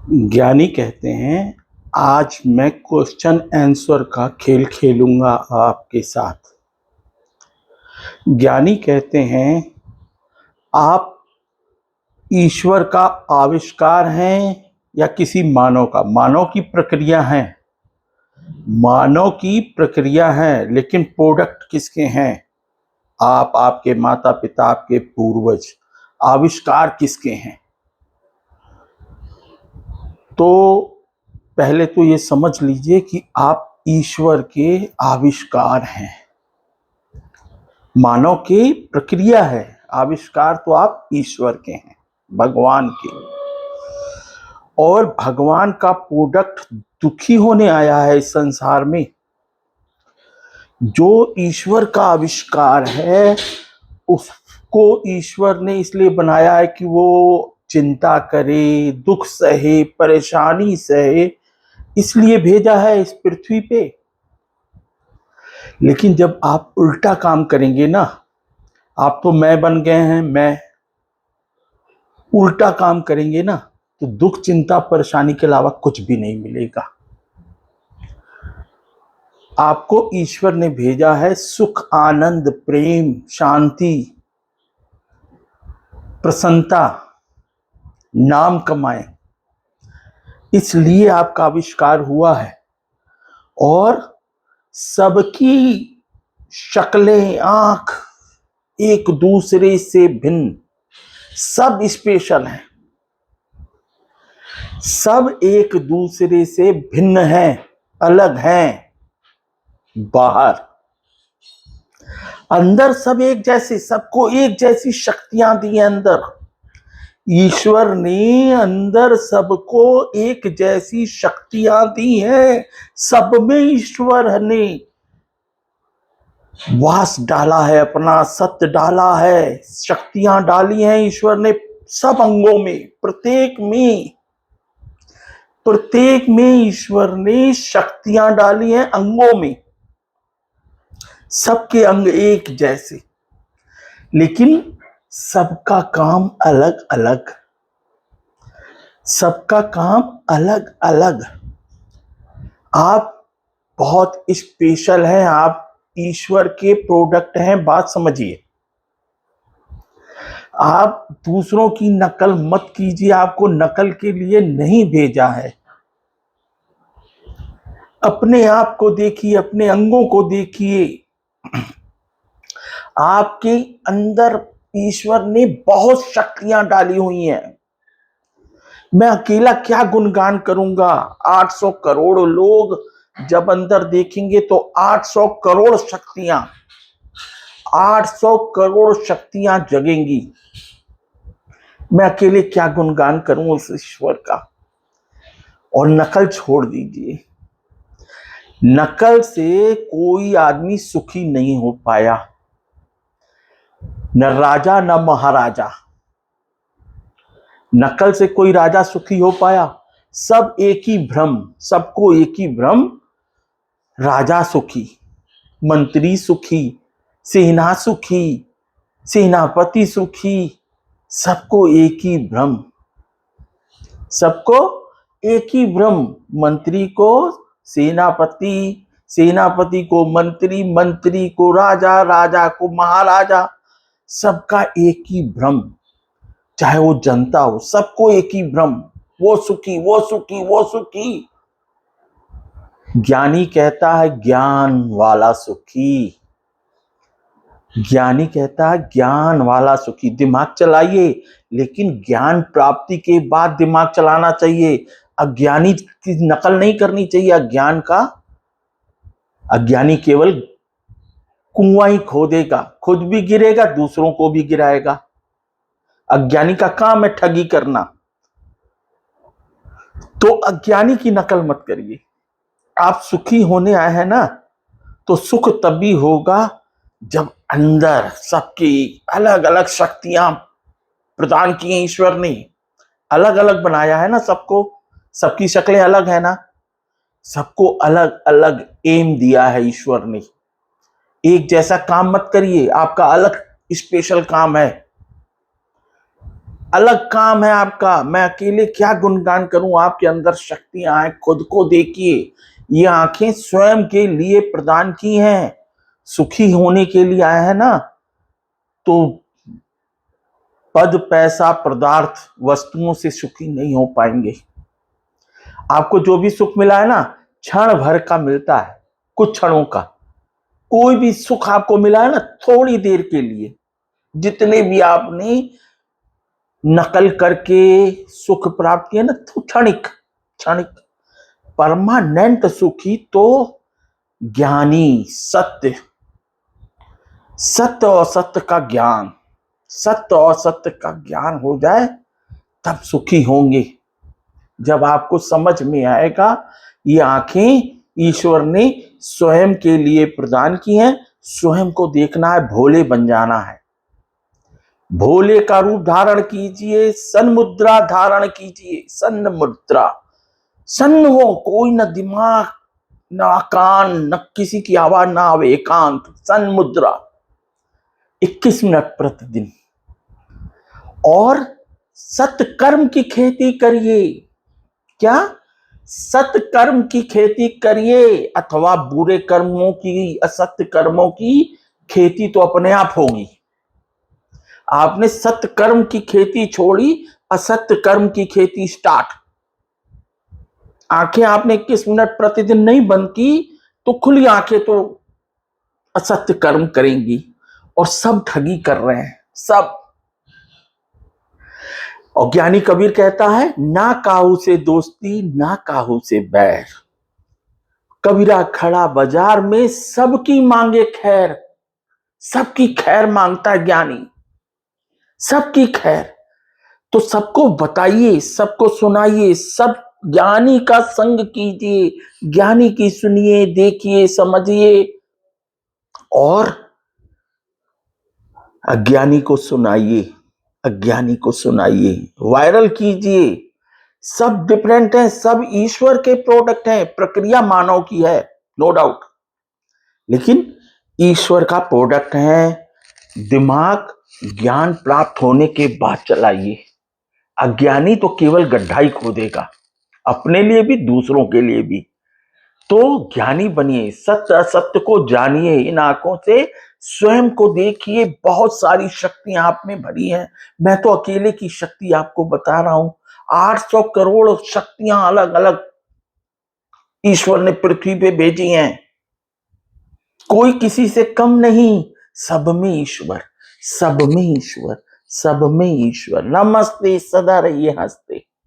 ज्ञानी कहते हैं, आज मैं क्वेश्चन आंसर का खेल खेलूंगा आपके साथ। ज्ञानी कहते हैं, आप ईश्वर का आविष्कार हैं या किसी मानव का। मानव की प्रक्रिया है, मानव की प्रक्रिया है, लेकिन प्रोडक्ट किसके हैं? आप, आपके माता पिता, आपके पूर्वज। आविष्कार किसके हैं? तो पहले तो ये समझ लीजिए कि आप ईश्वर के आविष्कार हैं। मानव की प्रक्रिया है, आविष्कार तो आप ईश्वर के हैं, भगवान के। और भगवान का प्रोडक्ट दुखी होने आया है इस संसार में। जो ईश्वर का आविष्कार है उसको ईश्वर ने इसलिए बनाया है कि वो चिंता करे, दुख सहे, परेशानी सहे, इसलिए भेजा है इस पृथ्वी पे। लेकिन जब आप उल्टा काम करेंगे ना, आप तो मैं बन गए हैं, मैं उल्टा काम करेंगे ना, तो दुख, चिंता, परेशानी के अलावा कुछ भी नहीं मिलेगा। आपको ईश्वर ने भेजा है सुख, आनंद, प्रेम, शांति, प्रसन्नता, नाम कमाएं, इसलिए आपका आविष्कार हुआ है। और सबकी शक्लें, आंख एक दूसरे से भिन्न, सब स्पेशल हैं, सब एक दूसरे से भिन्न हैं, अलग हैं। बाहर, अंदर सब एक जैसे, सबको एक जैसी शक्तियां दी हैं। अंदर ईश्वर ने अंदर सबको एक जैसी शक्तियां दी हैं। सब में ईश्वर ने वास डाला है, अपना सत्य डाला है, शक्तियां डाली हैं ईश्वर ने सब अंगों में। प्रत्येक में ईश्वर ने शक्तियां डाली हैं, अंगों में। सबके अंग एक जैसे, लेकिन सबका काम अलग अलग, सबका काम अलग अलग। आप बहुत स्पेशल हैं, आप ईश्वर के प्रोडक्ट हैं। बात समझिए, आप दूसरों की नकल मत कीजिए, आपको नकल के लिए नहीं भेजा है। अपने आप को देखिए, अपने अंगों को देखिए। आपके अंदर ईश्वर ने बहुत शक्तियां डाली हुई हैं। मैं अकेला क्या गुणगान करूंगा? 800 करोड़ लोग जब अंदर देखेंगे तो 800 करोड़ शक्तियां, 800 करोड़ शक्तियां जगेंगी। मैं अकेले क्या गुणगान करूं उस ईश्वर का? और नकल छोड़ दीजिए। नकल से कोई आदमी सुखी नहीं हो पाया, न राजा न महाराजा। नकल से कोई राजा सुखी हो पाया? सब एक ही भ्रम, सबको एक ही भ्रम। राजा सुखी, मंत्री सुखी, सेना सुखी, सेनापति सुखी, सबको एक ही भ्रम, सबको एक ही भ्रम। मंत्री को सेनापति, सेनापति को मंत्री, मंत्री को राजा, राजा को महाराजा, सबका एक ही भ्रम। चाहे वो जनता हो, सबको एक ही भ्रम, वो सुखी, वो सुखी, वो सुखी। ज्ञानी कहता है ज्ञान वाला सुखी। ज्ञानी कहता है ज्ञान वाला सुखी। दिमाग चलाइए, लेकिन ज्ञान प्राप्ति के बाद दिमाग चलाना चाहिए। अज्ञानी की नकल नहीं करनी चाहिए अज्ञान का। अज्ञानी केवल कुआं ही खोदेगा, खुद भी गिरेगा, दूसरों को भी गिराएगा। अज्ञानी का काम है ठगी करना। तो अज्ञानी की नकल मत करिए। आप सुखी होने आए हैं ना, तो सुख तभी होगा जब अंदर सबकी अलग अलग शक्तियां प्रदान की हैं ईश्वर ने। अलग अलग बनाया है ना सबको, सबकी शक्लें अलग है ना, सबको अलग अलग एम दिया है ईश्वर ने। एक जैसा काम मत करिए, आपका अलग स्पेशल काम है। अलग काम है आपका। मैं अकेले क्या गुणगान करूं, आपके अंदर शक्तियां हैं, खुद को देखिए। ये आंखें स्वयं के लिए प्रदान की हैं, सुखी होने के लिए आए हैं ना। तो पद पैसा पदार्थ वस्तुओं से सुखी नहीं हो पाएंगे। आपको जो भी सुख मिला है ना, क्षण भर का मिलता है, कुछ क्षणों का। कोई भी सुख आपको मिला है ना, थोड़ी देर के लिए, जितने भी आपने नकल करके सुख प्राप्त किए ना, तो क्षणिक क्षणिक। परमानेंट सुखी तो ज्ञानी, सत्य, सत्य और सत्य का ज्ञान, सत्य और सत्य का ज्ञान हो जाए तब सुखी होंगे। जब आपको समझ में आएगा ये आंखें ईश्वर ने स्वयं के लिए प्रदान की हैं, स्वयं को देखना है, भोले बन जाना है। भोले का रूप धारण कीजिए, सन्मुद्रा धारण कीजिए, सन्न मुद्रा। सन्न हो, कोई न दिमाग न कान, न किसी की आवाज ना आवे, एकांत सन्मुद्रा। 21 मिनट प्रतिदिन। और सत्कर्म की खेती करिए। क्या? सत्कर्म की खेती करिए, अथवा बुरे कर्मों की, असत्य कर्मों की खेती तो अपने आप होगी। आपने सत्य कर्म की खेती छोड़ी, असत्य कर्म की खेती स्टार्ट। आंखें आपने 21 मिनट प्रतिदिन नहीं बंद की तो खुली आंखें तो असत्य कर्म करेंगी। और सब ठगी कर रहे हैं, सब। और ज्ञानी कबीर कहता है, ना काहू से दोस्ती ना काहू से बैर। कबीरा खड़ा बाजार में सबकी मांगे खैर। सबकी खैर मांगता है ज्ञानी, सबकी खैर। तो सबको बताइए, सबको सुनाइए, सब ज्ञानी का संग कीजिए, ज्ञानी की सुनिए, देखिए, समझिए, और अज्ञानी को सुनाइए, अज्ञानी को सुनाइए, वायरल कीजिए। सब डिफरेंट हैं, सब ईश्वर के प्रोडक्ट हैं। प्रक्रिया मानव की है, नो डाउट, लेकिन ईश्वर का प्रोडक्ट है। दिमाग ज्ञान प्राप्त होने के बाद चलाइए। अज्ञानी तो केवल गड्ढा ही खोदेगा, अपने लिए भी दूसरों के लिए भी। तो ज्ञानी बनिए, सत्य असत्य को जानिए, इन आंखों से स्वयं को देखिए। बहुत सारी शक्तियां आप में भरी हैं। मैं तो अकेले की शक्ति आपको बता रहा हूं। 800 करोड़ शक्तियां अलग अलग ईश्वर ने पृथ्वी पे भेजी हैं। कोई किसी से कम नहीं, सब में ईश्वर, सब में ईश्वर, सब में ईश्वर। नमस्ते, सदा रहिए हंसते।